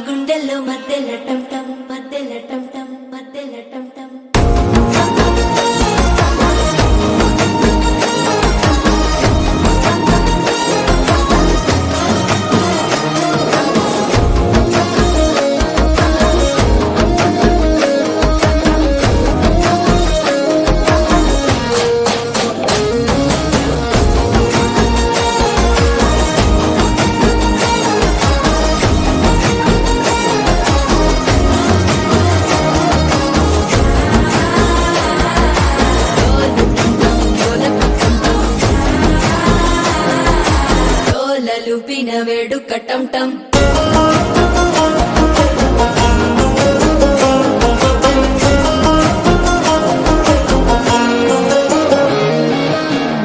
గుండెల్లో మధ్యల టం టం మధ్యల టం టం మధ్యల టం టం లూపిన వేడుక టం టం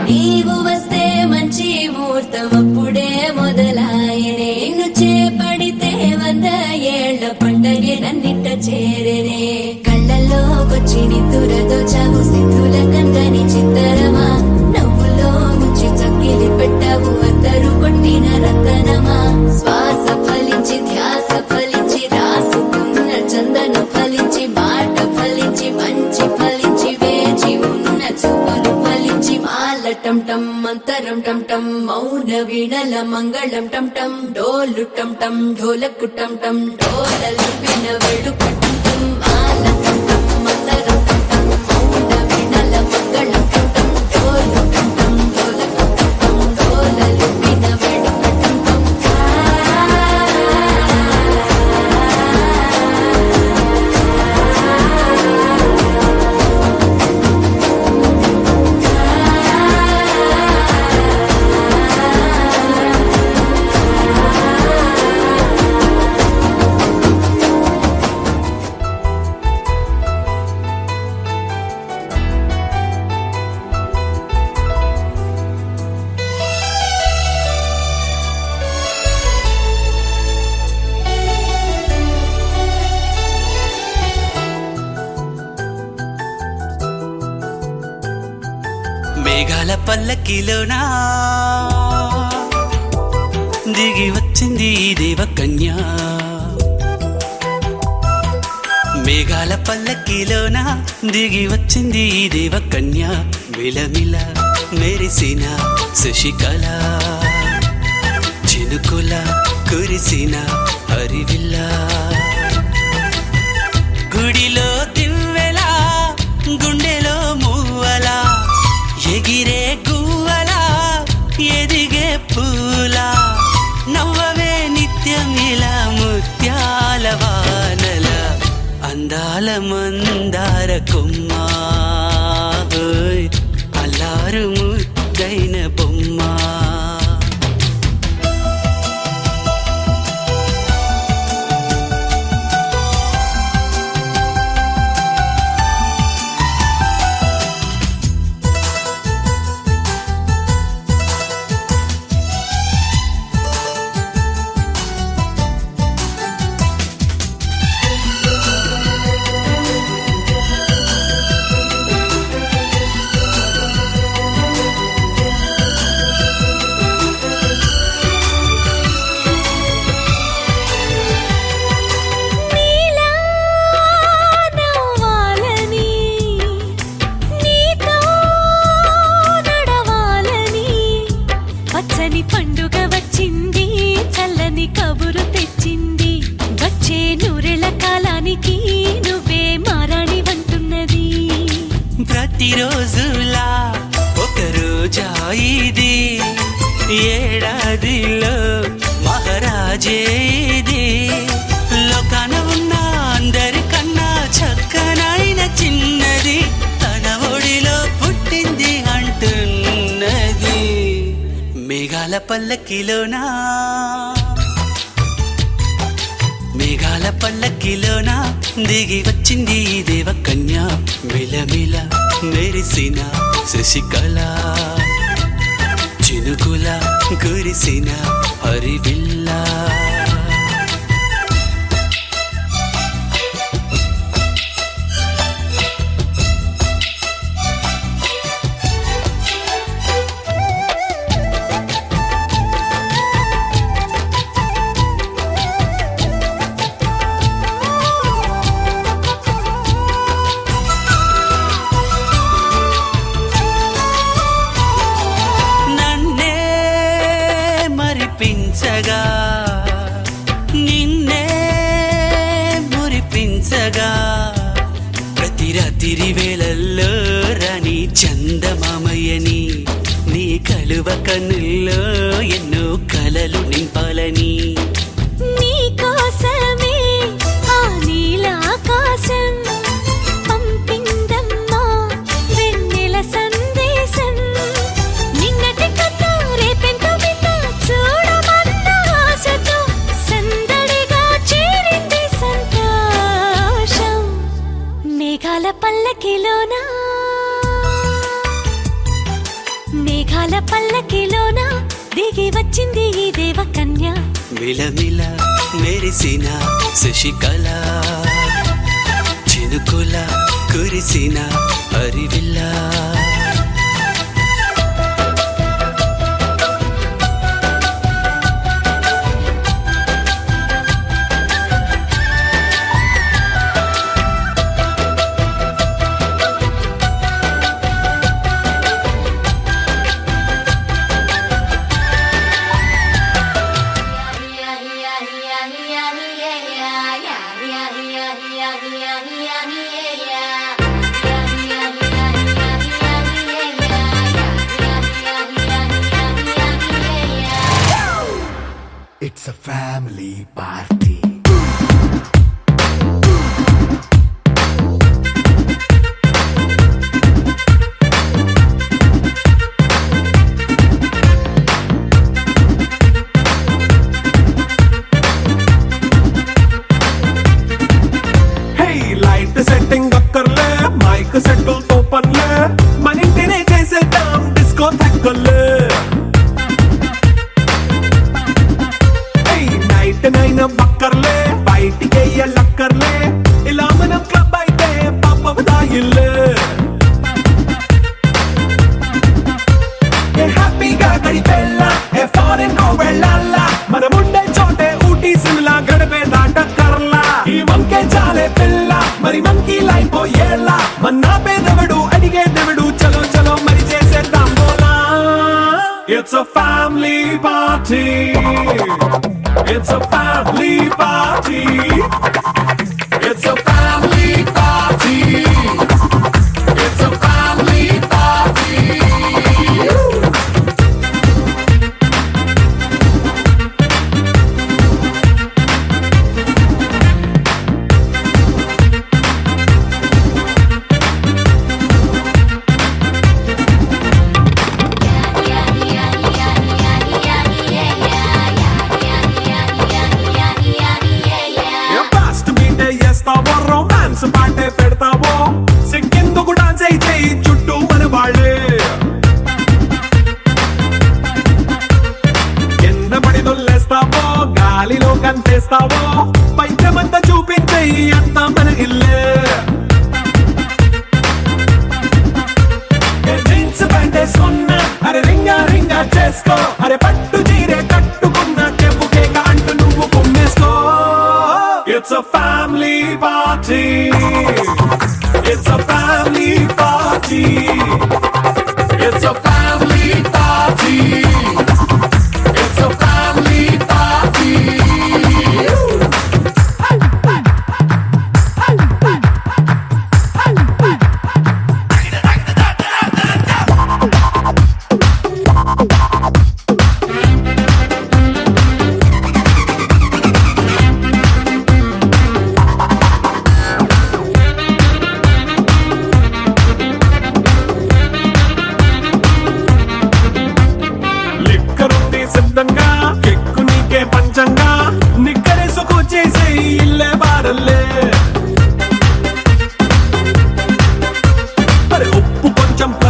నీవు వస్తే మంచి ముహూర్తం అప్పుడే మొదలాయనే నిన్ను చేపడితే 100 ఏళ్ల పండగే నన్నిట్ట చేరేనే కళ్ళల్లోకొచ్చి నిద్దురతో చావు సిద్ధుల కందని చిత్తరమా నవ్వులో ముంచి చక్కిలి పెట్టావు అద్దరు కొట్టిన రతనమా శ్వాస ఫలించి ధ్యాస ఫలించి రాసుకున్న చందన ఫలించి మాట ఫలించి మంచి ఫలించి వేచి ఉన్న చూపులు ఫలించి మాల టం టం మంతరం టం టం మౌన వీణల మంగళం టం టం డోలు టం టం ఢోలకు టం టం డోలలు విన వేడుక టం టం మాల టం టం మంతరం టం టం మౌన వీణల మంగళం టం టం డోలు టం టం ఢోలకు టం టం డోలలు విన వేడుక టం టం మేఘాల పల్లకిలోనా దిగి వచ్చింది దేవకన్య మేఘాల పల్లకిలోనా దిగి వచ్చింది దేవకన్య మిలమిల మెరిసిన శశికళ చినుకుల కురిసిన హరివిల్ల గుడిలో దివ్వెలా గుండెలో మూవలా ఎగిరే గువ్వలా ఎదిగే పూలా నవ్వవే నిత్యమిలా ముత్యాల వానల అందాల మందార కొమ్మ అల్లారు ముద్దైన బొమ్మ పండుగ వచ్చింది చల్లని కబురు తెచ్చింది వచ్చే నూరెళ్ళ కాలానికి నువ్వే మారాణి వంటున్నది ప్రతిరోజులా ఒక రోజా ఇది ఏడాదిలో మహారాజే ఇది లోకాన ఉన్న అందరికన్నా చక్కనైన చిన్నది తన ఒడిలో పుట్టింది అంటున్నది మేఘాల పల్లకిలోనా మేఘాల మేఘాల పల్లకిలోన దిగి వచ్చింది ఈ దేవకన్య మిలమిల మెరిసిన శశికళ చినుకుల కురిసిన హరివిల్లా మరిపించగా నిన్నే మురిపించగా ప్రతి రాత్రి వేళల్లో రాణి చందమామయ్యని నీ కలువ కన్నుల్లో ఎన్నో కలలు నింపాలని నీకోసమే ఆ నీలాకాశం పంపిందమ్మా వెన్నెల సందేశం నిన్నటి కన్నా రేపెంతో బిడ్డ చూడమన్న ఆశతో సందడిగా చేరింది సంతోషం మేఘాల పల్లకిలోనా మేఘాల పల్లకిలోన దిగి వచ్చింది ఈ దేవకన్య మిలమిల మెరిసిన శశికళ చినుకుల కురిసిన హరివిల్లా It's a family party. Hey, light setting akkarle, mic settle to panle, manintine chesedam disco thakkale. నైన బక్కర్లే బయటికి లక్కర్లే ఇలా మనం క్లబ్ అయితే పాపదాయిల్లే హ్యాపీగా గడిపెళ్ళ ఫారెన్ కో వెళ్ళాల మనముండే చోటే ఊటీ సిమ్లా గడిపే దాటక్కర్లా ఈ వంకే చాలే పిల్ల మరి మంకీ లైఫ్ ఏళ్ళ మన్నా పేదవడు అడిగే దేవుడు చలో చలో మరి చేసేద్దాం బోలా it's a family party. It's a family party. It's a family party. It's a family party. Romance పాటే పెడతావో సిక్కిందుకు డాన్స్ అయితే చుట్టూ మన వాళ్ళే కింద పడి దొల్లేస్తావో గాలిలో కంతేస్తావో పైకమంతా చూపించే అంతా మన ఇల్లే జీన్స్ ప్యాంట్ వేసుకున్నా అరే రింగా రింగా చేసుకో అరే పట్టు చీరే కట్టుకున్న చెప్పు కేక అంటూ నువ్వు కుమ్మేసుకో. It's a family party. It's a family party. It's a family party. It's a family party.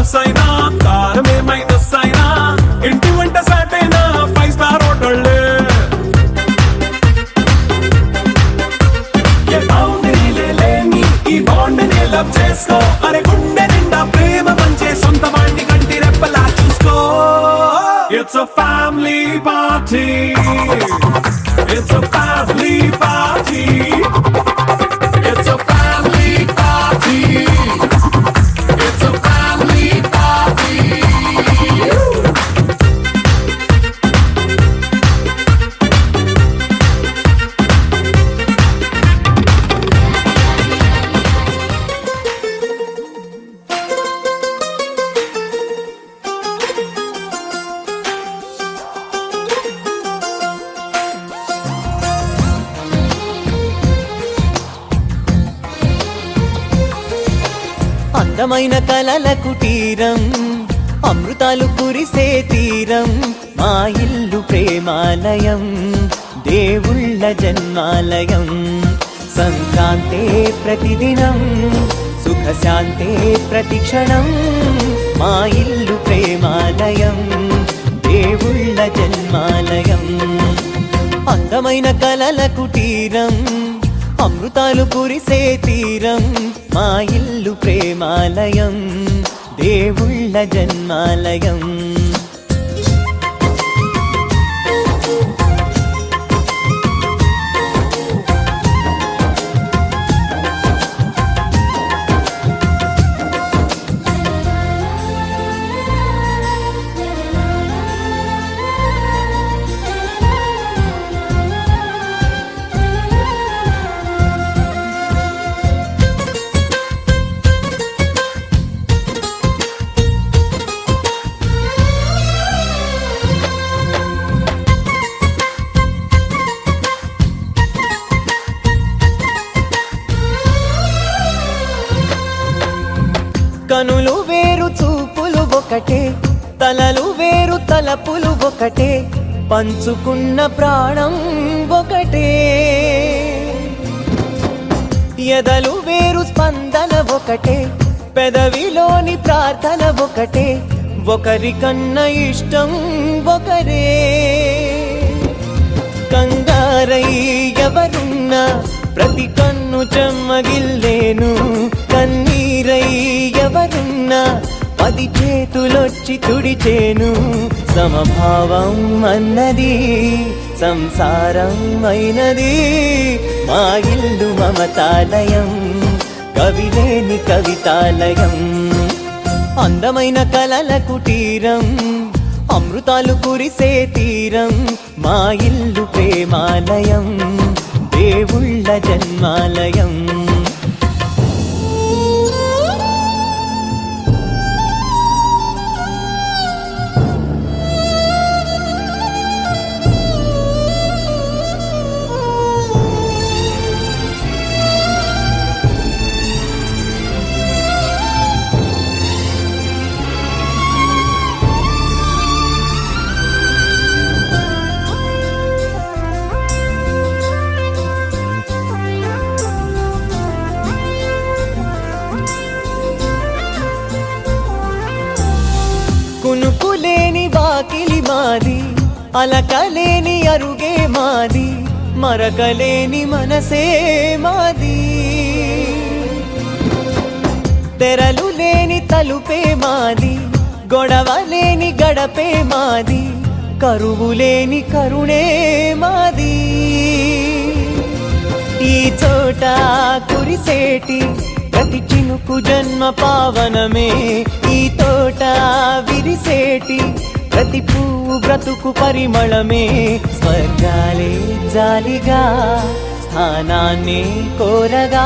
Plus అయినా కారమే మైనస్ అయినా ఇంటి వంట సాటైనా 5 స్టార్ హోటళ్ళే ఏ బౌండరీలే లేని ఈ బాండ్ని లవ్ చేసుకో అరే గుండె నిండా ప్రేమ పంచే సొంత వాణ్ణి కంటి రెప్పలా చూసుకో it's a family party it's a family party it's a family party it's a family party అందమైన కలల కుటీరం అమృతాలు కురిసే తీరం మా ఇల్లు ప్రేమాలయం దేవుళ్ళ జన్మాలయం సంక్రాంతే ప్రతిదినం సుఖశాంతే ప్రతిక్షణం మా ఇల్లు ప్రేమాలయం దేవుళ్ళ జన్మాలయం అందమైన కలల కుటీరం అమృతాలు కురిసే తీరం మా ఇల్లు ప్రేమాలయం దేవుళ్ళ జన్మాలయం కనులు వేరు చూపులు ఒకటే తలలు వేరు తలపులు ఒకటే పంచుకున్న ప్రాణం ఒకటే ఎదలు వేరు స్పందన ఒకటే పెదవిలోని ప్రార్థన ఒకటే ఒకరికన్నా ఇష్టం ఒకరే కంగారై ఎవరున్నా ప్రతి కన్ను చెమ్మగిల్లేను కన్నీరై ఎవరున్నా 10 చేతులొచ్చి తుడిచేను సమభావం అన్నది సంసారం అయినది మా ఇల్లు మమతాలయం కవిలేని కవితాలయం అందమైన కలల కుటీరం అమృతాలు కురిసే తీరం మా ఇల్లు ప్రేమాలయం దేవుళ్ళ జన్మాలయం కునుకులేని వాకిలి మాది అలకలేని అరుగే మాది మరకలేని మనసే మాది తెరలు లేని తలుపే మాది గొడవ లేని గడపే మాది కరువు లేని కరుణే మాది ఈ చోట కురిసేటి ప్రతి చినుకు జన్మ పావనమే ఈ తోట విరిసేటి ప్రతి పువ్వు బ్రతుకు పరిమళమే స్వర్గాలే జాలిగా స్థానాన్ని కోరగా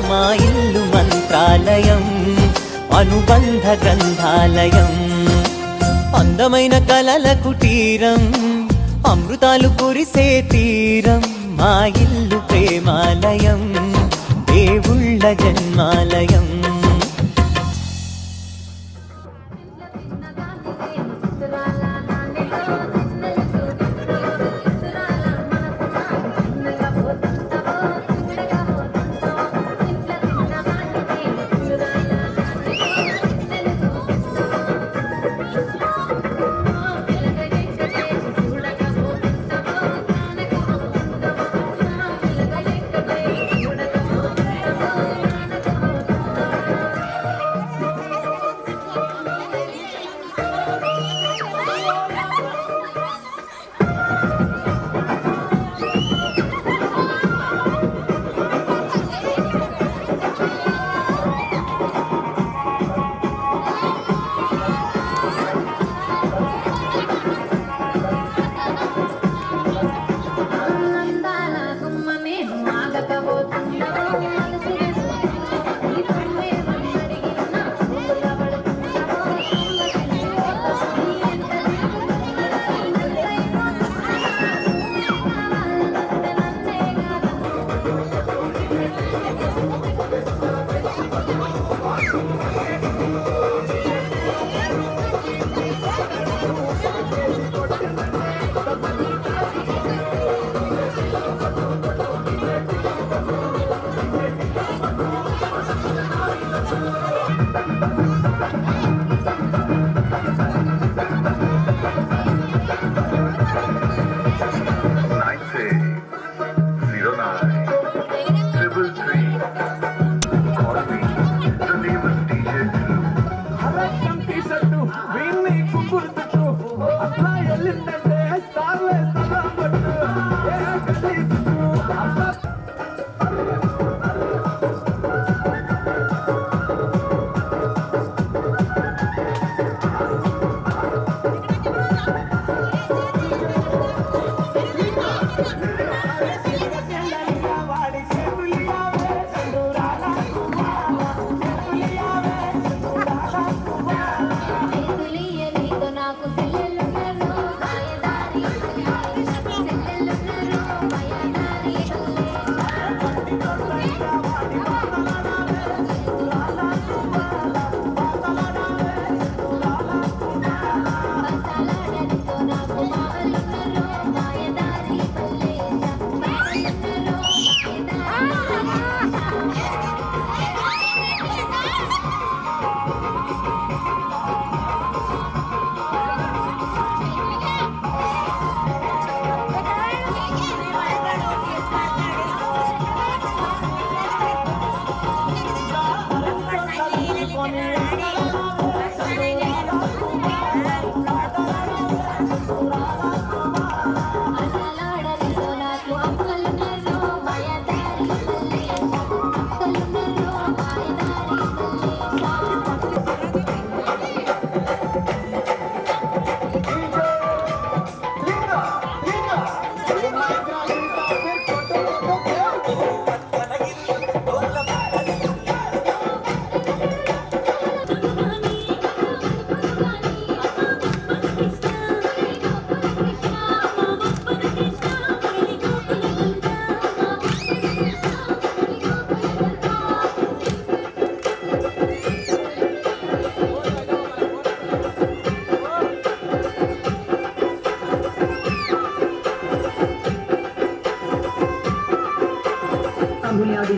మా ఇల్లు మంత్రాలయం అనుబంధ గ్రంథాలయం అందమైన కలల కుటీరం అమృతాలు కురిసే తీరం మా ఇల్లు ప్రేమాలయం దేవుళ్ళ జన్మాలయం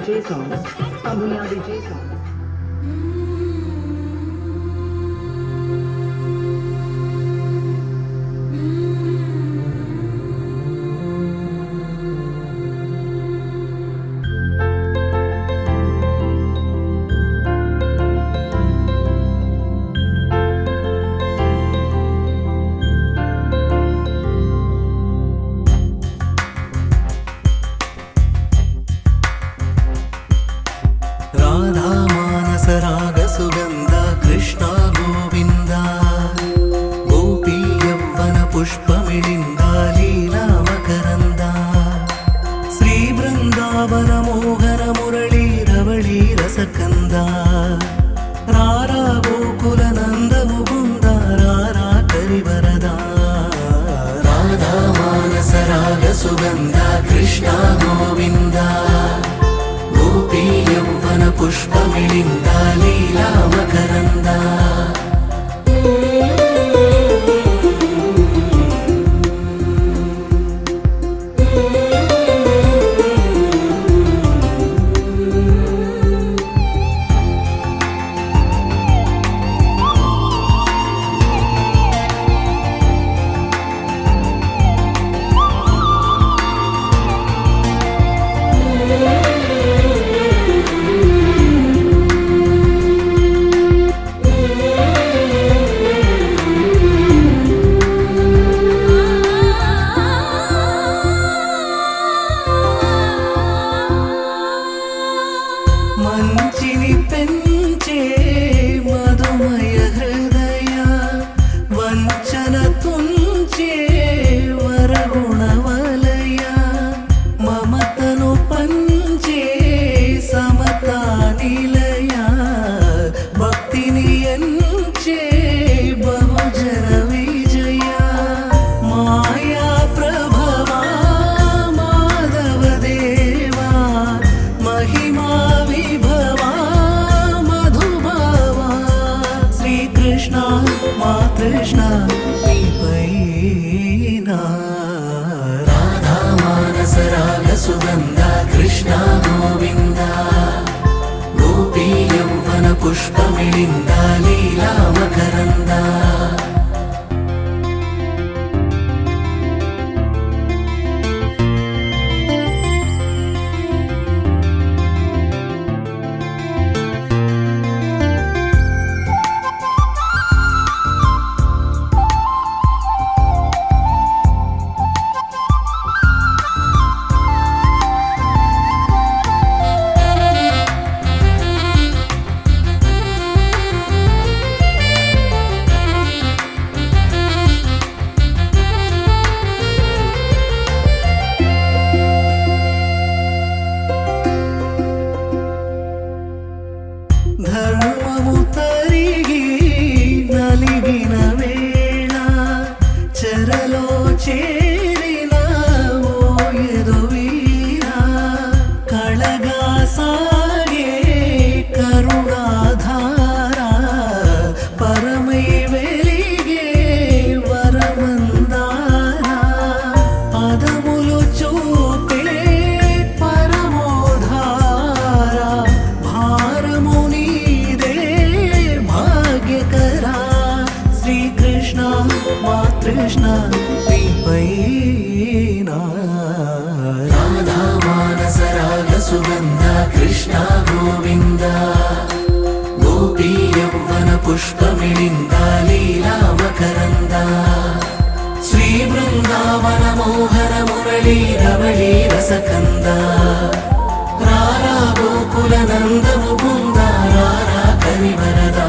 DJ songs. Tamula DJ songs. Radha మానస రాగ సుగంధ కృష్ణ గోవింద గోపీ యవ్వన పుష్పమిళింద లీలా మకరంద శ్రీ బృందావన మోహన మురళీ రవళీ రసకంద రారా గోకుల నంద ముకుంద రారా కరివరద రాధా మానస రాగ సుగంధ కృష్ణ గోవింద గోపీ యవ్వన పుష్పమిళింద లీలా మకరంద మంచిని పెంచే మధుమయ హృదయ వంచన తుంచే వరగుణ వలయ మమతను పంచే సమతా నిలయ భక్తిని ఎంచే బహుజన విజయ మాయా ప్రభవా మాధవ దేవా మహిమా విభవా మధుభావా శ్రీకృష్ణ మా కృష్ణ నీపైన రాధా మానస రాగ సుగంధ కృష్ణ గోవింద గోపీ యవ్వన పుష్పమిళింద లీలా మకరంద ధర్మము తరిగి నలిగిన వేళ చెరలో చేరిన ఓయదు వీరా కళగా సాగే కరుణాధార పరమై వెలిగే వరమందార పదములు చూపే పరమోధార భారము నీదే భాగ్యకరా శ్రీకృష్ణ మా కృష్ణ నీపైన రాధా మానస రాగ సుగంధ కృష్ణ గోవింద గోపీ యవ్వన పుష్పమిళింద లీలా మకరంద శ్రీ బృందావన మోహన మురళీ రవళీ రసకంద రారా గోకుల నంద ముకుంద రారా కరివరద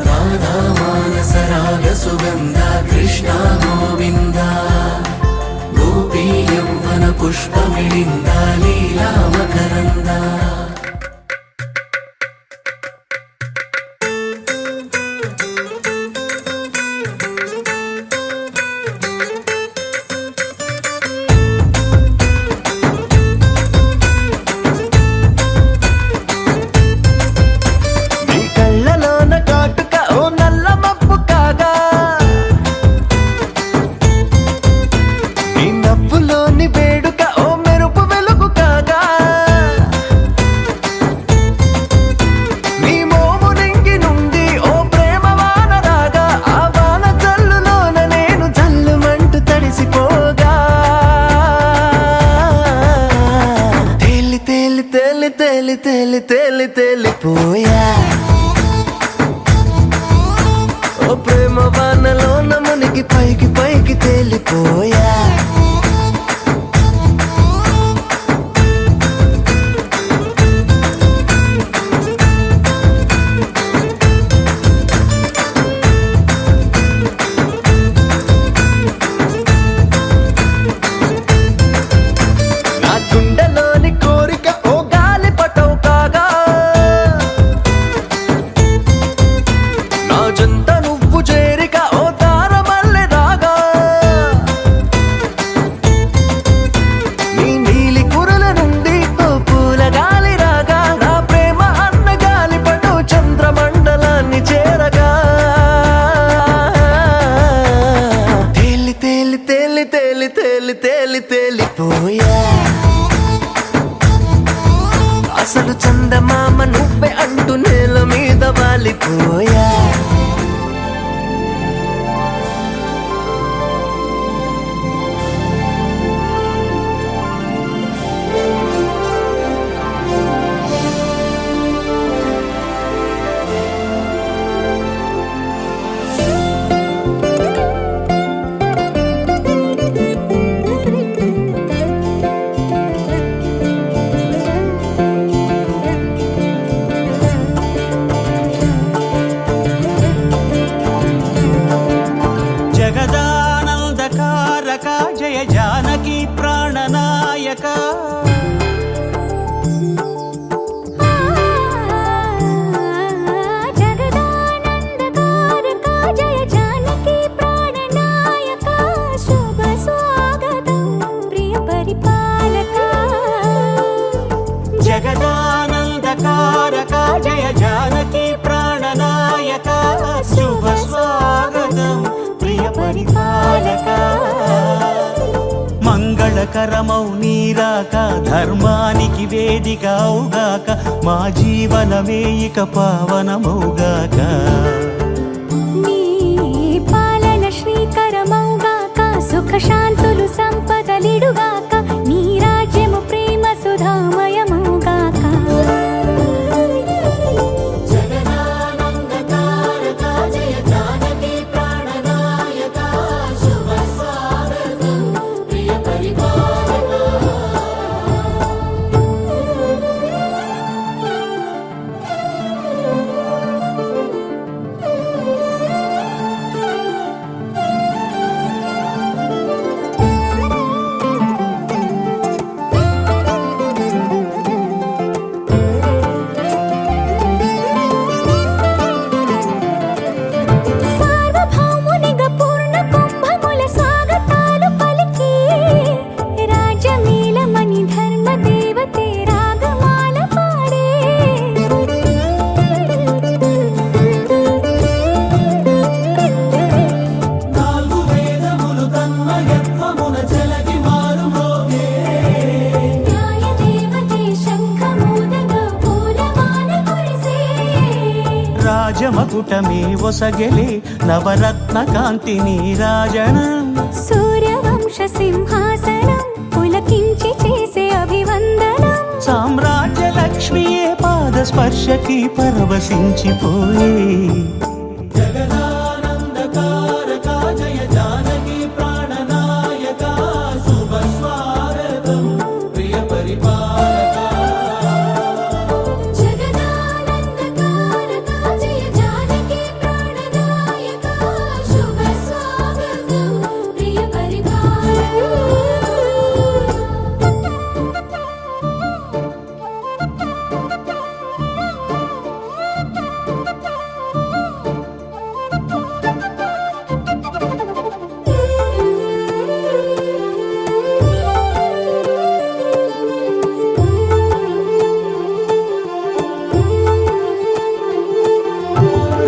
రాధా మానస రాగ సుగంధ కృష్ణ గోవింద గోపీ యవ్వన పుష్పమిళింద లీలా మకరంద తేలి తేలి తేలిపోయా ఓ ప్రేమ వానలో నమునికి పైకి పైకి తేలిపోయా నా గుండెలోని కోరిక ఓ గాలి పటం కాగా నా జంట నువ్వు చేరిక ఓ తారమల్లె రాగా నీ నీలి కురల నుండి ఓ పూల గాలి రాగా నా ప్రేమ అన్న గాలి పటం చంద్రమండలాన్ని చేరగా తేలి తేలి తేలి తేలి తేలి తేలి తేలిపోయా అసలు చందమామ నువ్వే అంటూ నేల మీద వాలిపోయా జగదానందకారక జయ జానకి ప్రాణనాయక జగదానందకారక జయ జానకి ప్రాణనాయక శుభ స్వాగతం ప్రియ పరిపాలక జగదానందకారక జయ జానకి ప్రాణనాయక శుభ స్వాగతం ప్రియ పరిపాలక మంగళకరమౌ నీరాక ధర్మానికి వేదిక అవుగాక మా జీవనమే ఇక పావనమౌగాక నీ పాలన శ్రీకరమౌగాక సుఖ శాంతులు సంపదలిడుగాక నీ రాజ్యము ప్రేమ సుధామయమౌగాక సార్వభౌమునిగ పూర్ణ కుంభముల స్వాగతాలు పలికి రాజమేళమణి ధర్మ దేవతే రాగమాల పాడే నాలుగు వేదములు తన్మయత్వమున చెలగి మారుమోగే న్యాయ దేవతే శంఖమూదగ పూలమాల కురిసే రాజమకుటమే ఒసగెలే నవరత్న కాంతి నీరాజనం సూర్యవంశ సింహాసనం పులకించి చేసే అభివందనం సామ్రాజ్య లక్ష్మియే పాద స్పర్శకి పరవశించిపోయే జగదానందకారక జయ జానకి ప్రాణనాయక శుభ స్వాగతం ప్రియ పరిపాలక జగదానందకారక జయ జానకి ప్రాణనాయక శుభ స్వాగతం ప్రియ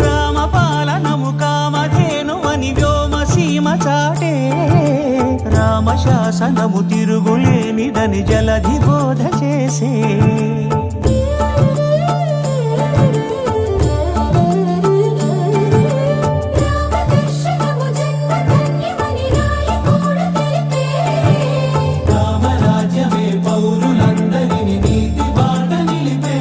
రామపాలనము కామధేను అని వ్యోమసీమ చాటే రామశాసనము తిరుగులేనిదని జలధి బోధ చేసే రామదర్శనము జన్మధన్యమని రాయకూడ తెలిపే రామరాజ్యమే పౌరులందరిని నీతి బాట నిలిపే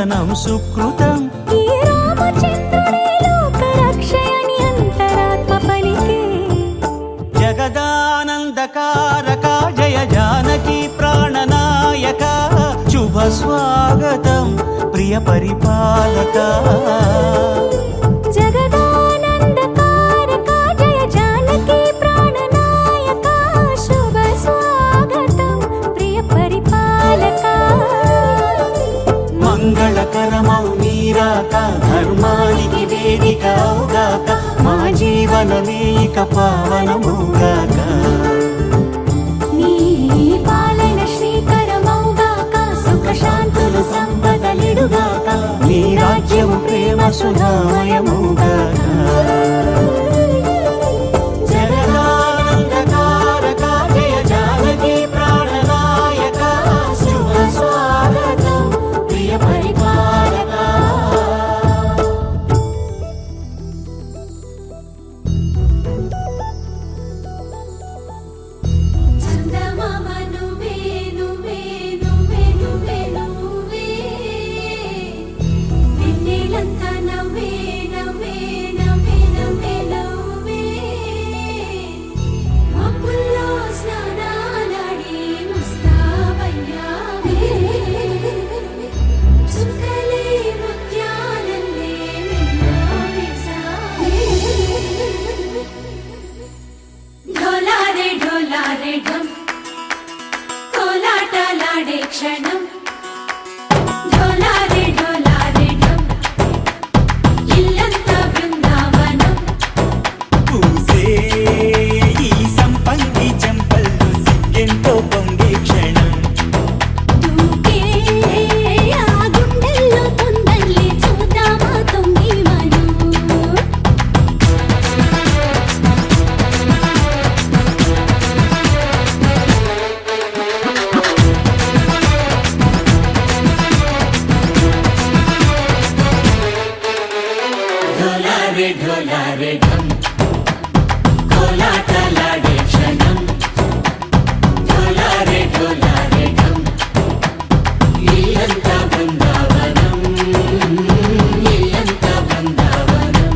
వందనం సుకృతం. ఈ రామచంద్రుడే లోకరక్షయని అంతరాత్మ పలికే. జగదానందకారక జయ జానకి ప్రాణనాయక శుభ స్వాగతం ప్రియ పరిపాలక. జగదానందకారక జయ జానకి ప్రాణనాయక శుభ స్వాగతం ప్రియ పరిపాలక. మంగళకరమౌ నీరాక ధర్మానికి వేదిక అవుగాక మా జీవనమే ఇక పావనముగాక. నీ పాలన శ్రీకరమౌగాక సుఖ శాంతులు సంపదలిడుగాక. నీ రాజ్యము ప్రేమ సుధామయముగాక. జగదానందకారక జయ జానకి ప్రాణనాయక శుభ స్వాగతం ప్రియ పరిపాలక. చందమామ నువ్వే నువ్వే నువ్వే నువ్వే నువ్వే. వెన్నెలంతా నవ్వే నవ్వే నవ్వే నవ్వే నవ్వే. మబ్బుల్లో స్నానాలాడి ముస్తాబయ్యావే. చుక్కలే ముత్యాలల్లే మెన్నావేశావే. ఢోలారే ఢోలారే ఢం కోలాటలాడే క్షణం. ఢోలారే ఢోలారే ఢం ఇల్లంతా బృందావనం. పూసే ఈ సంపంగి చెంపల్లో సిగ్గెంతో పొంగే క్షణం. దూకే ఆ గుండెల్లో తొందరలే చూద్దామా తొంగి మనం. ఢోలారే ఢోలారే ఢం కోలాటలాడే క్షణం. ఢోలారే ఢోలారే ఢం ఇల్లంతా బృందావనం ఇల్లంతా బృందావనం.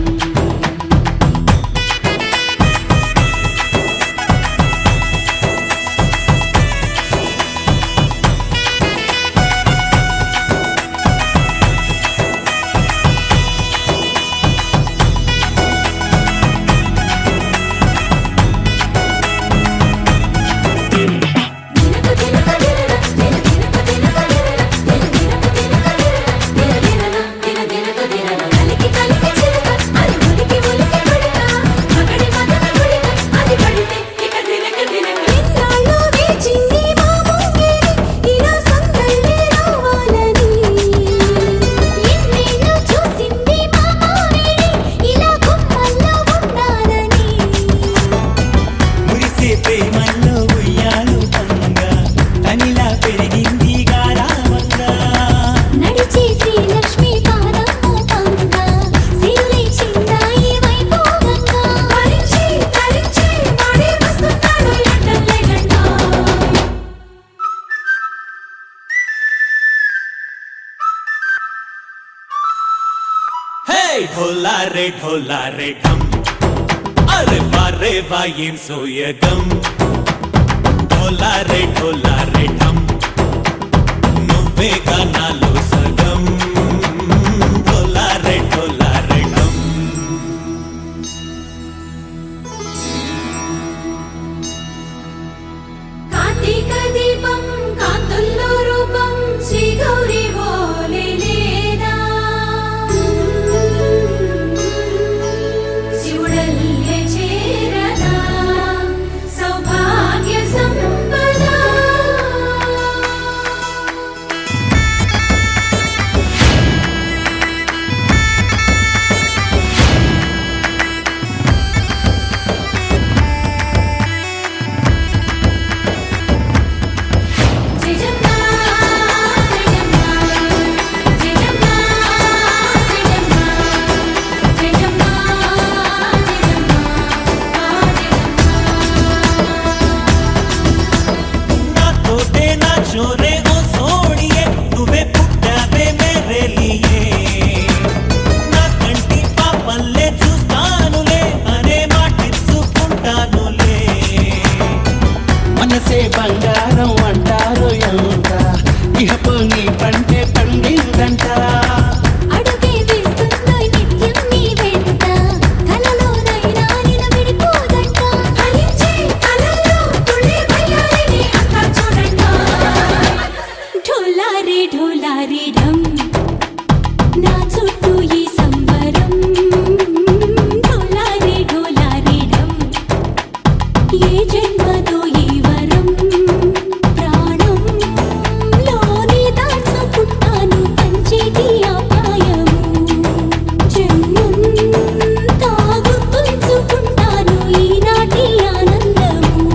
మురిసే ప్రేమల్లో ఉయ్యాలు పంగా తనిలా పెరిగింది గారావంగా. నడిచే శ్రీలక్ష్మి పాదము పంగా సిరులే చిందాయి వైభోగంగా. తరించి తరించి వాడే వస్తున్నాడు ఎండలే గంట. హే ఢోలారే ఢోలారే ఢం అరే వారే వాయిం సోయగం. ఢోలారే ఢోలారే ఢం నువ్వే గానాలో సగం. ఢోలారే ఢోలారే ఢం. కార్తీక దీపం కాంతుల్లో రూపం శ్రీ గౌరీ ఓలే లేదా. శివుడల్లే చేరదా సౌభాగ్య సంపద. నా తోటే నా చోరే ఓ సోడియే నువ్వే పుట్టావే మేరే మనసే బంగారం అంటారు ఎంత ఇహపో నీ పంటే పండిందంట అడుగే వేస్తుందో నిత్యం నీ వెంట కలలోనైనా నిన్ను విడిపోదంట ఫలించే కలల్లో తుళ్ళి వయ్యారిని అంతా చూడంట ఢోలారే ఢోలారే ఢమ్ నా చుట్టూ ఈ సంబరం ఢోలారే ఢోలారే ఢమ్ ఏ జన్మదో ఈ వరం ప్రాణం లోని దాచుకుంటాను పంచేటి అపాయము జన్మంతా గుర్తుంచుకుంటాను ఈనాటి ఆనందము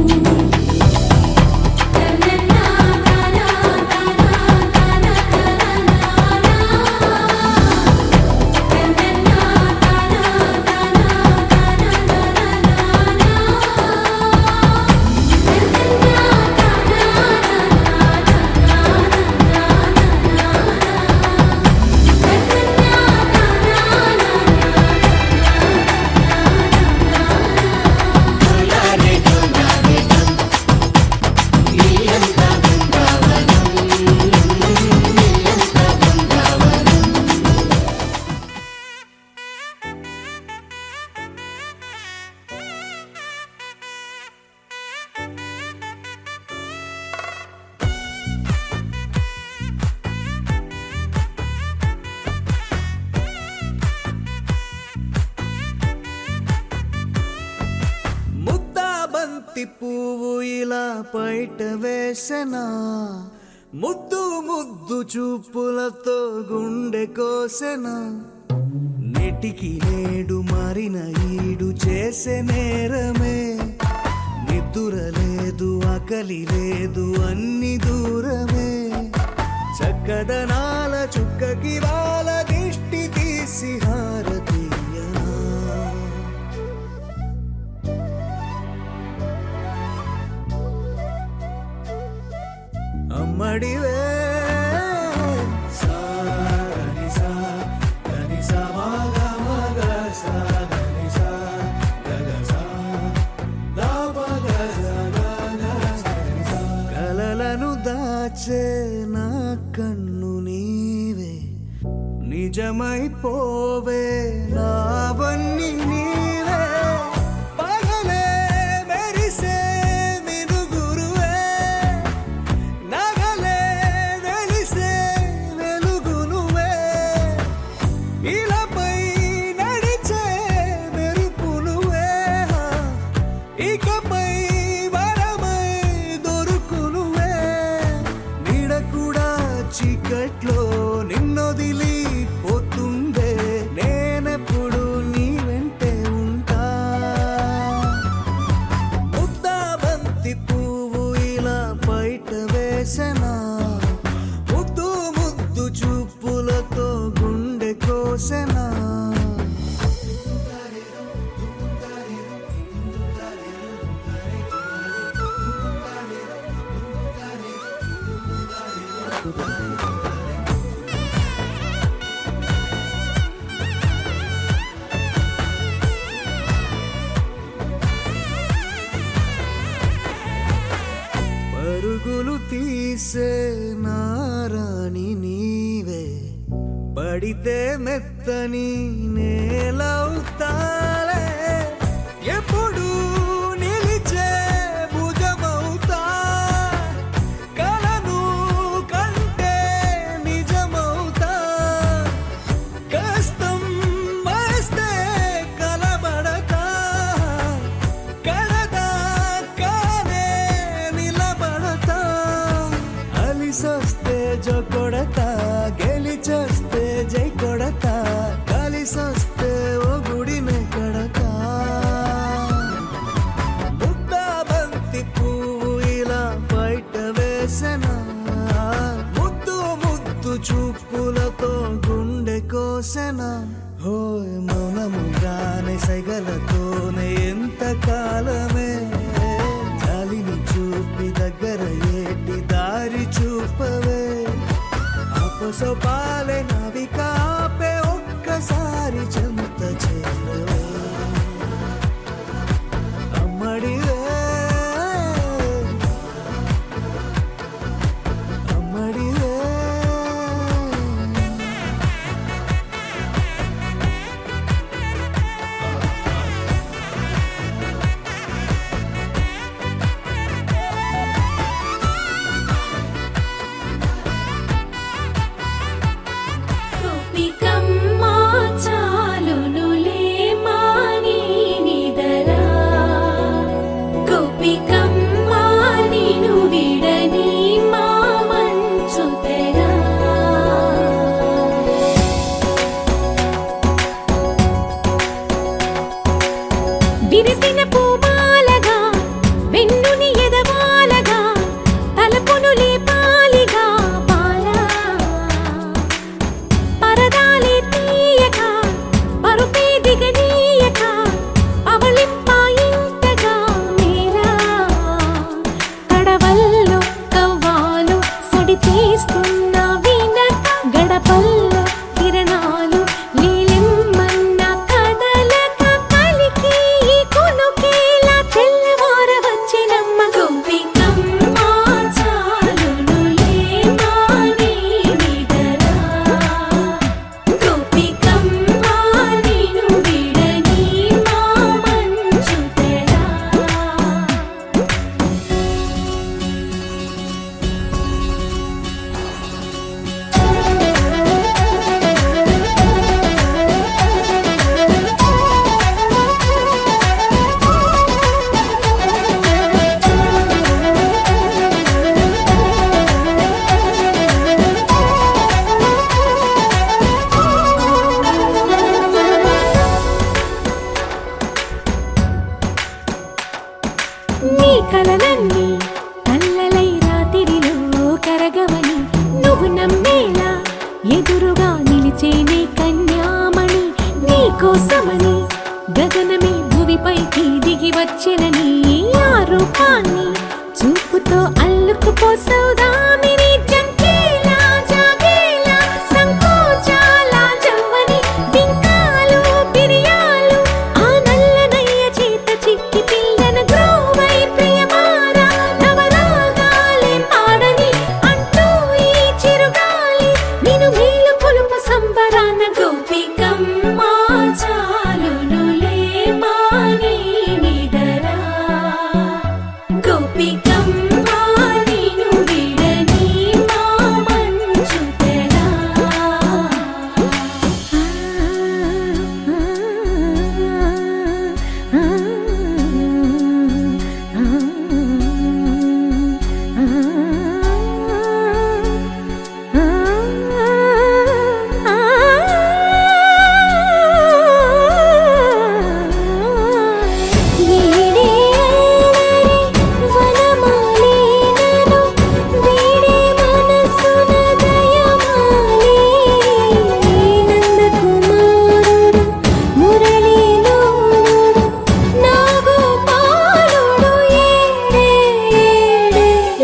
ముద్దాబంతి పువ్వు ఇలా బయట వేసెనా ముద్దు ముద్దు చూపులతో గుండె కోసెనా నెటికి నేడు మారిన ఈడు చేసే నేరమే నిద్దుర లేదు ఆకలి లేదు అన్ని దూరమే చక్కదనాల చుక్కకి వాళ్ళ దిష్టి తీసి హారతీయనా అమ్మడివే కలలను దాచే నా కన్ను నీవే నిజమైపోవే నావన్నీ నీవే పగలే మెరిసే మినుగురువే నగలే వెలిసే వెలుగునువే ఇలాపై నడిచే మెరుపునువే ఇకపై వరమై దొరుకునువే నీడ కూడా చీకట్లో నిన్నొదిలి పోతుండే నేనెప్పుడు నీ వెంటే ఉంటా ముద్దాబంతి పువ్వు ఇలా బయట వేసెనా ముద్దు ముద్దు చూపులతో గుండె కోసెనా పరుగులు తీసే నారాణి నీవే పడితే మెత్తని నేలవుతాలే ఎప్పుడు నిలిచే భుజమవుతా కలను కంటే నిజమవుతా కష్టం వస్తే కలబడతా కడదాకానే నిలబడతా అలిసొస్తే జో కొడతా గెలిచొస్తే జై కొడతా కలిసొస్తే ఓ గుడినే కడతా ముద్దాబంతి పువ్వు ఇలా బయట వేసెనా ముద్దు ముద్దు చూపులతో గుండె కోసెనా హోయ్ మౌనముగానే సైగలతోనే ఎంత కాలమే జాలిని చూపి దగ్గర ఏటి దారి చూపవే అపసోపాలే నవికాపే ఒక్కసారి చెంత చేరవే అమ్మడివే చేస్తున్న వీణత గడపల్లో కిరణాలు నీలిమ్మన్న కదలక కలికి ఈ కొనుకేలా తెల్లవార వచ్చినమ్మ గోపికమ్మ చాలునులే మాని నిదరా గోపికమ్మ నిను విడని మా మంచు తెరా నీ కలలన్నీ కల్లలై రాత్రిలో కరగవని నువ్వు నమ్మేలా ఎదురుగా నిలిచేనే కన్యామణి నీ కోసమని గగనమే భువిపైకి దిగి వచ్చినని ఆ రూపాన్ని చూపుతో అల్లుకుపోసౌదామిని జంకేలా జాగేలా సంకోచాల జవ్వని బింకాలు బిరియాలు ఆ నల్లనయ్య చేత చిక్కి పిల్లన గ్రోవై ప్రియమారా నవరాగాలే పాడని అంటూ ఈ చిరుగాలి నిన్ను మేలు కొలుపు సంబరాన గోపికమ్మ చాలునులే మాని నిదరా గోపికమ్మ నిను విడని మా మంచు తెరా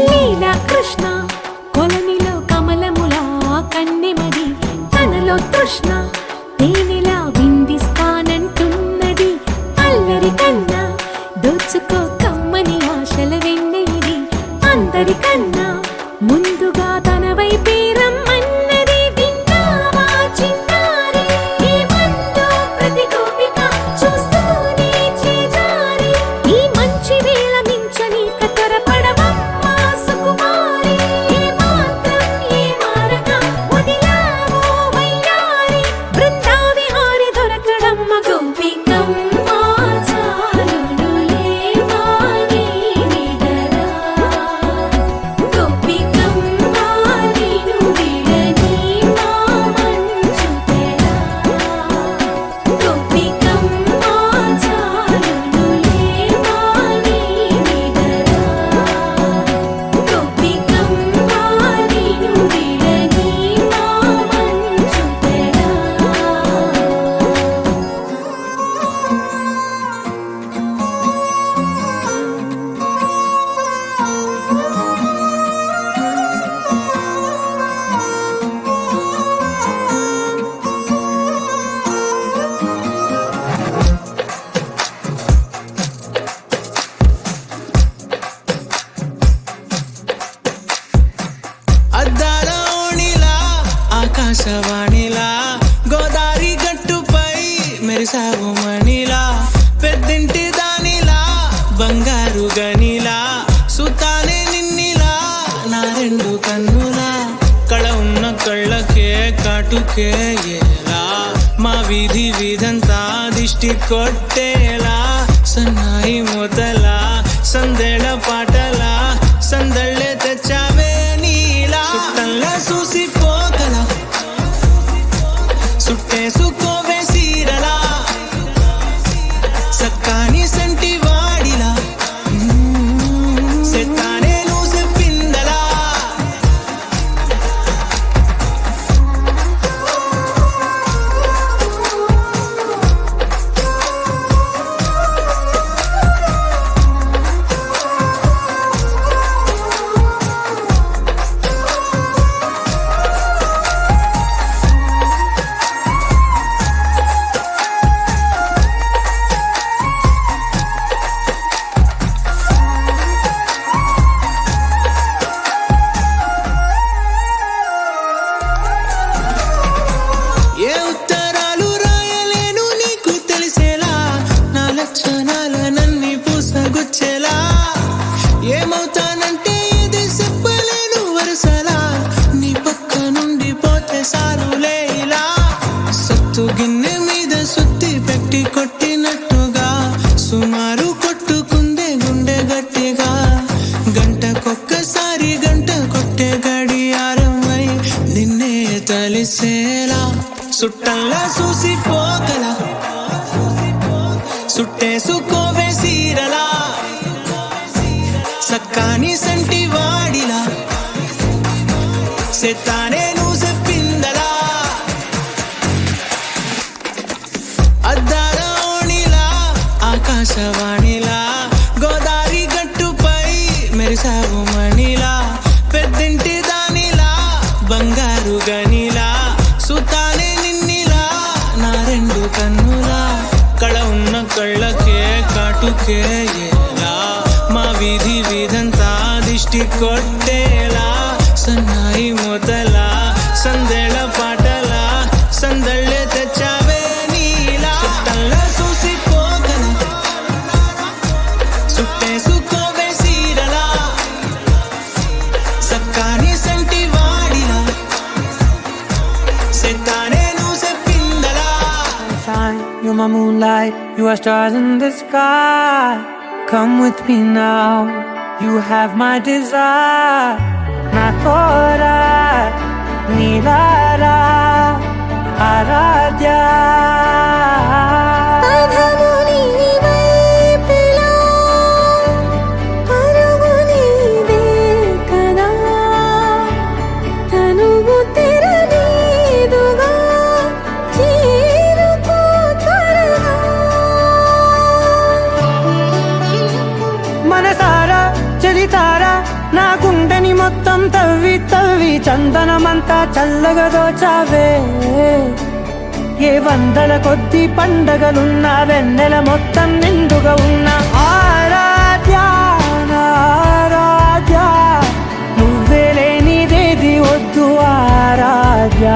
లీలా కృష్ణ కొలనిలో కమలములా కన్నెమది తనలో తృష్ణ తేనెలా విందిస్తానంటున్నది అల్లరి కన్నా దోచుకో కమ్మని ఆశల వెన్నెయిది అందరికన్నా ముందుగా తన వైపే రమ్మన్నది విన్నావా చిన్నారి ఏమందో ప్రతి గోపిక చూస్తూనే చేజారి ఈ మంచి వేళ మించని కతరపడవమ్మా సుకుమారి ఏ మాత్రం ఏ మారక వదిలావో వయ్యారి బృందావిహారి దొరకడమ్మ గోపికమ్మ చాలునులే మాని నిదరా గోపికమ్మ నిను విడని మా మంచు తెరా గోపికమ్మ చాలునులే మాని నిదరా గోపికమ్మ నిను విడని మా మంచు తెరా అద్దాల ఓణిలా ఆకాశవాణిలా గోదారి గట్టుపై మెరిసావు మణిలా పెద్దింటి దానిలా బంగారు గనిలా సుతానే నిన్నిలా నా రెండు కన్నులా కళ ఉన్న కళ్ళకే కాటుకే ఎలా మా వీధి వీధంతా దిష్టి కొట్టేలా సన్నాయి మొదలా సందేళ పాటలా సందళ్ళే తెచ్చావే నీలా సుట్టంలా చూసిపోగల సుట్టేసుకోవే సీరలా సక్కాని సంటి వాడిలా సెత్తానే నువ్వు చెప్పిందలా సంటి వాడిలా సెత్తానే నువ్వు చెప్పిందలా అద్దాల ఓణిలా ఆకాశవాణిలా గోదారి గట్టుపై మెరిసావు మణిలా పెద్దింటి దానిలా బంగారు గనిలా సుతానే నిన్నిలా నా రెండు కన్నులా కళ ఉన్న కళ్ళకే కాటుకే ఎలా మా వీధి వీధంతా దిష్టి కొట్టేలా సన్నాయి మొదలా సందేళ పాటలా సందళ్ళే తెచ్చావే నీలా చుట్టంలా చూసిపోగల సుట్టేసుకోవే సీరలా సక్కాని సంటి వాడిలా సెత్తానే నువ్వు చెప్పిందలా You're my moonlight, you are stars in the sky. Come with me now, you have my desire. Na tora, nilara, aradya. అధముని వైపులా పరుగు నీదే కదా తనువు తెరనీదుగా చేరుకో త్వరగా మనసారా చలితారా నా గుండెని మొత్తం తవ్వి తవ్వి చందనమంతా చల్లగా దోచావే ఏ వందల కొద్ది పండగలున్నా వెన్నెల మొత్తం నిండుగా ఉన్న ఆరాధ్య నా ఆరాధ్య నువ్వే లేనిదేది వద్దు ఆరాధ్య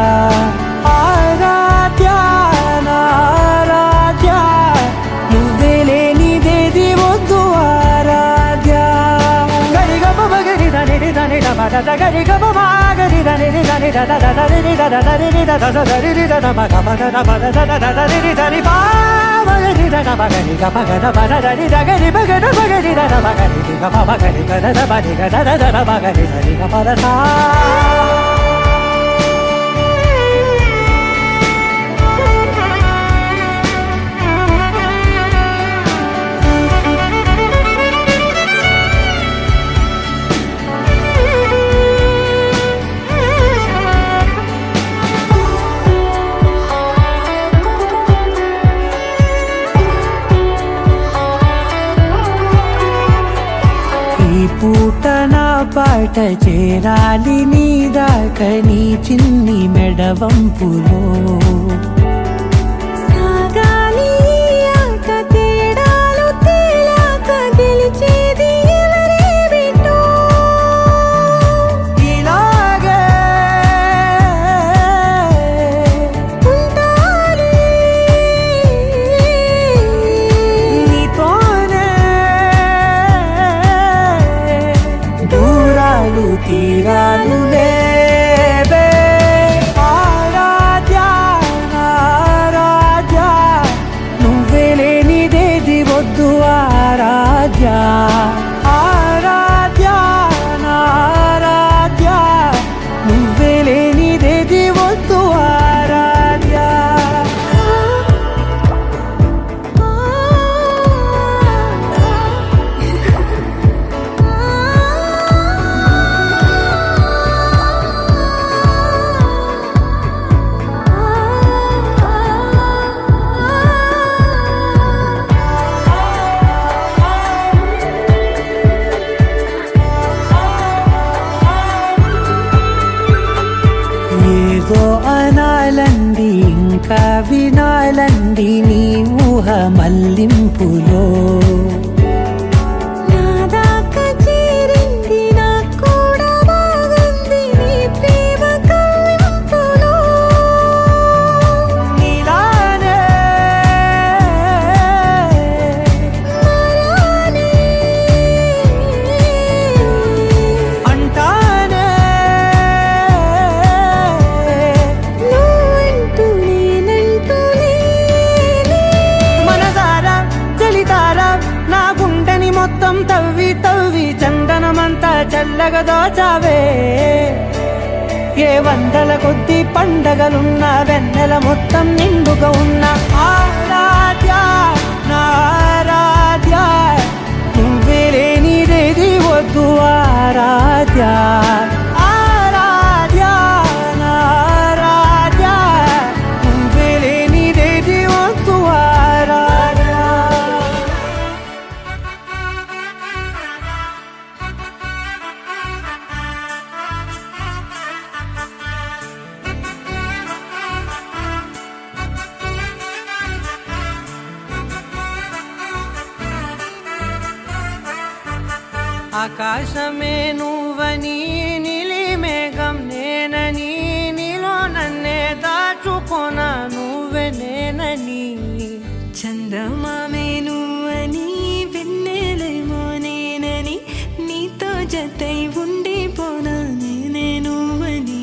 ఆరాధ్య నా ఆరాధ్య నువ్వే లేనిదేది వద్దు ఆరాధ్య గరిగమ మగరి దని దని మద గరి గమ మాగరి దని దని దద దని దద దని దద దని దద మగ మగ మద దద దని దని బా మగరి దద మగరి గమ గద మద దని దగరి మగద మగరి దద మగరి గమ మగరి గద మగరి గద దద మగరి దని గమ దద ఈ పూట నా పాట చేరాలి నీ దాకా నీ చిన్ని మెడవంపులో సాగాలి ఆట తేడాలు తేలాక గెలిచేది ఎవరేమిటో ఇలాగే ఉంటాలి నీతోనే దూరాలు తీరాలు లేవే ఆరాధ్య నా ఆరాధ్య నువ్వే లేనిదేది వద్దు ఆరాధ్య ఆరాధ్య నా ఆరాధ్య నువ్వే లేనిదేది వద్దు ఆరాధ్య ఏదో అనాలండి ఇంకా వినాలండి నీ ఊహ మల్లింపులో నా దాకా చేరింది నాకు కూడా బాగుంది నీ ప్రేమ కవ్వింపులో నీలానే మరానే అంటానే నువ్వంటూ నేనంటూ లేనే మనసారా చలితారా నా గుండెని మొత్తం తవ్వి తవ్వి చందనమంతా చల్లగా దోచావే ఏ వందల కొద్ది పండగలున్న వెన్నెల మొత్తం నిండుగా ఉన్న ఆరాధ్య నా ఆరాధ్య నువ్వే లేనిదేది వద్దు వద్దు ఆరాధ్య ఆరాధ్య నా ఆరాధ్య నువ్వే లేనిదేది వద్దు ఆరాధ్య. ఆకాశమే నువ్వని నీలి మేఘం నేనని నీలో నన్నే దాచుకోన నువ్వే నేనని చందమామే నువ్వని వెన్నెలేమో నేనని నీతో జతై ఉండిపోనా నేనే నువ్వని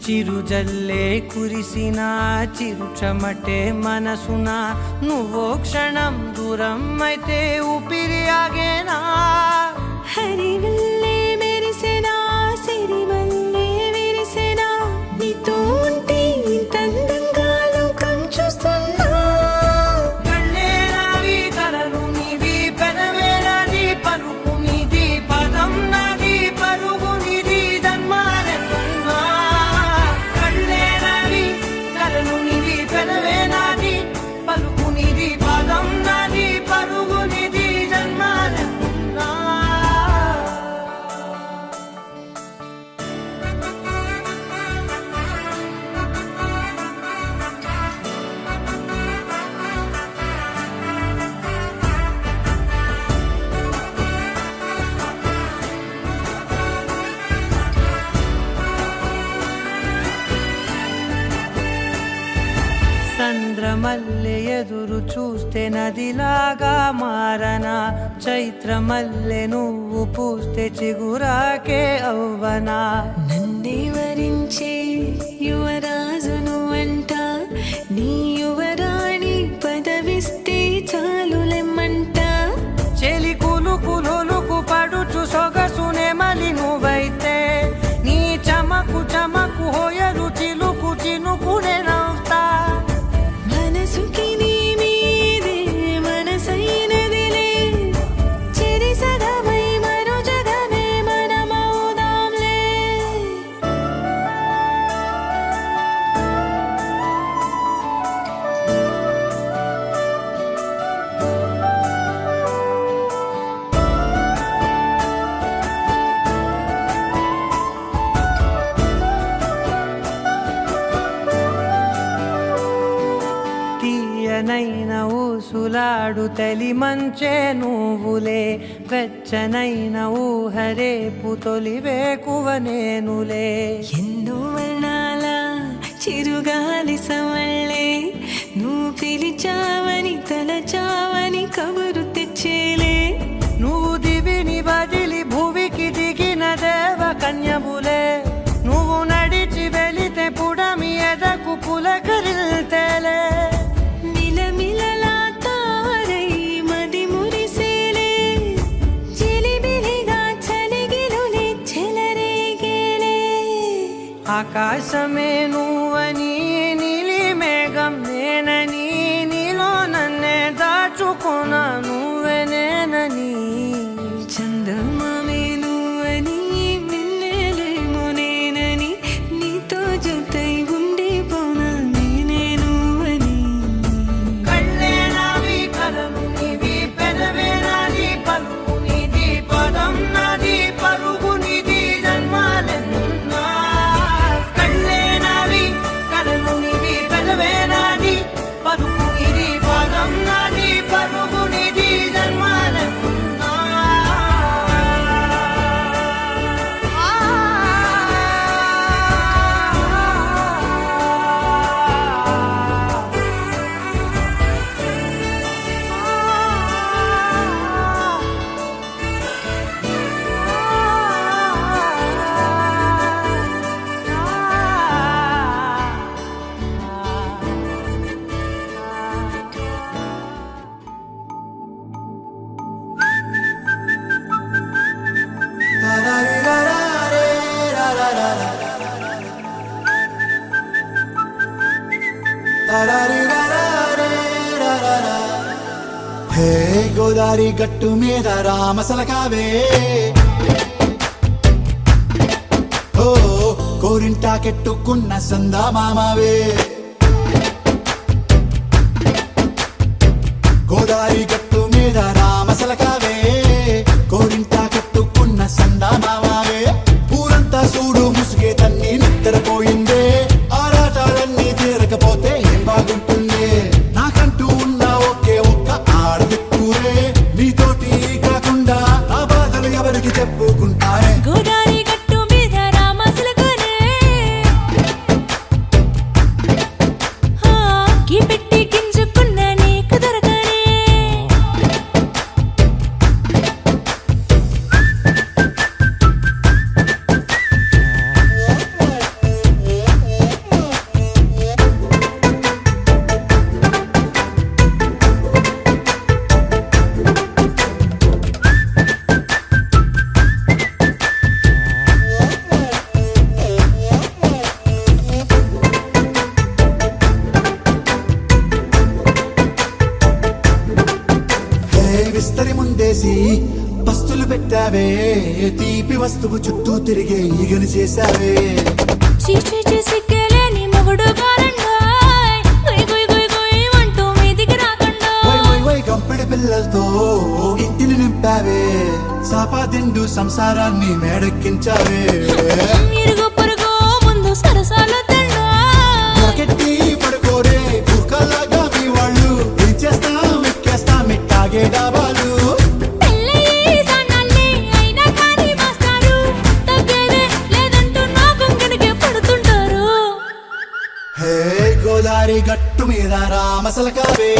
చిరుజల్లే కురిసిన చిరుచమటే మనసున నువ్వో క్షణం దూరం అయితే ఊపిరి ఆగేనా హరివల్లే మెరిసెనా సిరివల్లే విరిసెనా నీతో ఉంటే ఇంత అందంగా లోకం చూస్తున్నా కళ్ళే నావి కలలు నీవి పెదవే నాది పలుకు నీది పదం నాది పలుగు నీది జన్మాలెత్తున్నా కళ్ళే నావి కలలు నీవి పెదవే నాది పలుకు నీది పదం నాది పలుగు నీది జన్మాలెత్తున్నా. చంద్రమల్లె ఎదురు చూస్తే నదిలాగా మారనా చైత్రమల్లె నువ్వు పూస్తే చిగురాకే అవ్వనా నన్నే వరించే యువరాజును అంట నీ యువరాణి పదవిస్తే చాలులెమ్మంట చెలి కులుకు పడుచు సొగసునే మలి నువ్వైతే నీ చమకు చమకు హోయలు చిలుకు చినుకునే నవ్వుతా మనసుకి నీ మీదే మనసైనదిలే చెరి సగమై మరో జగమే మనమవుదాంలే తీయనైన ఊసులాడు తలి మంచే నువ్వులే వెచ్చనైన ఊహరేపు తొలి వేకువ నేనులే ఎన్నో వర్ణాల చిరుగాలి సవళ్ళే నువ్వు పిలిచావని తలచావని కబురు తెచ్చేలే నువ్వు దివిని బదిలి భువికి దిగిన దేవ కన్యములే నువ్వు నడిచి వెళితే పుడమి ఎదకు పులకరిల్తేలే మిలమిలలా తారై మది మురిసేలే చిలిబిలిగా చలిగిలులే చెలరేగేలే ఆకాశమే నువ్వని నీలి మేఘం నేనని నీలో నన్నే దాచుకున్నా నువ్వే నేనని చందమామే నువ్వని వెన్నెలేమో నేనని నీతో జతై ఉండిపోనా నేనే నువ్వని కళ్ళే నావి కలలు నీవి పెదవే నాది పలుకు నీది పదం నాది పలుగు నీది జన్మాలెన్నున్నా కళ్ళే నావి కలలు నీవి పెదవే నాది పలుకు నీది పదం నాది పలుగు నీది జన్మాలెన్నున్నా. హే గోదారి గట్టు మీద రామసలకావే ఓ కోరింటాకెట్టుకున్న సందా మామావే గోదారి గట్టు మీద రామసలకావే కోరింటాకెట్టుకున్న సందా మామావే ఊరంతా చూడు ముసుగే తన్ని నిద్రపోయిందే ఆరాటాలన్నీ తీరకపోతే ఏం బాగుంటుంది నాకంటూ ఉన్న ఒకే ఒక్క ఆడదిక్కురే నీతోటి కాకుండా నా బాధలు ఎవరికి చెప్పుకుంటారే గోదారి గట్టు మీద రామసలకనే గీ పెట్టి గింజుకున్న నీకు దొరకనే హే విస్తరి ముందేసి పస్తులు పెట్టావే తీపి వస్తువు చుట్టూ తిరిగే ఈగను చేశావే చీచి సిగ్గలేని మొగుడు బాలండాయ్ గుయ్ గుయ్ గుయ్ గుయ్ అంటూ మీదికి రాకుండా వై గంపెడి పిల్లలతో ఇంటిని నింపావే సాపాదిండు సంసారాన్ని మేడెక్కించావే ఇరుగు పొరుగు ముందు సరసాలు తండా రాకెట్టి పడుకోరే భూకలాగా మీ వాళ్ళు ఏం చేస్తాం ఎక్కేస్తాం ఇట్టాగే డాబాలు పెళ్ళయి సన్నాల్ని అయినా కానీ మాస్తారు తగ్గేదే లేదంటూ నా కొంగనికే పడుతుంటారు హే గోదారి గట్టు మీద రామసలకావే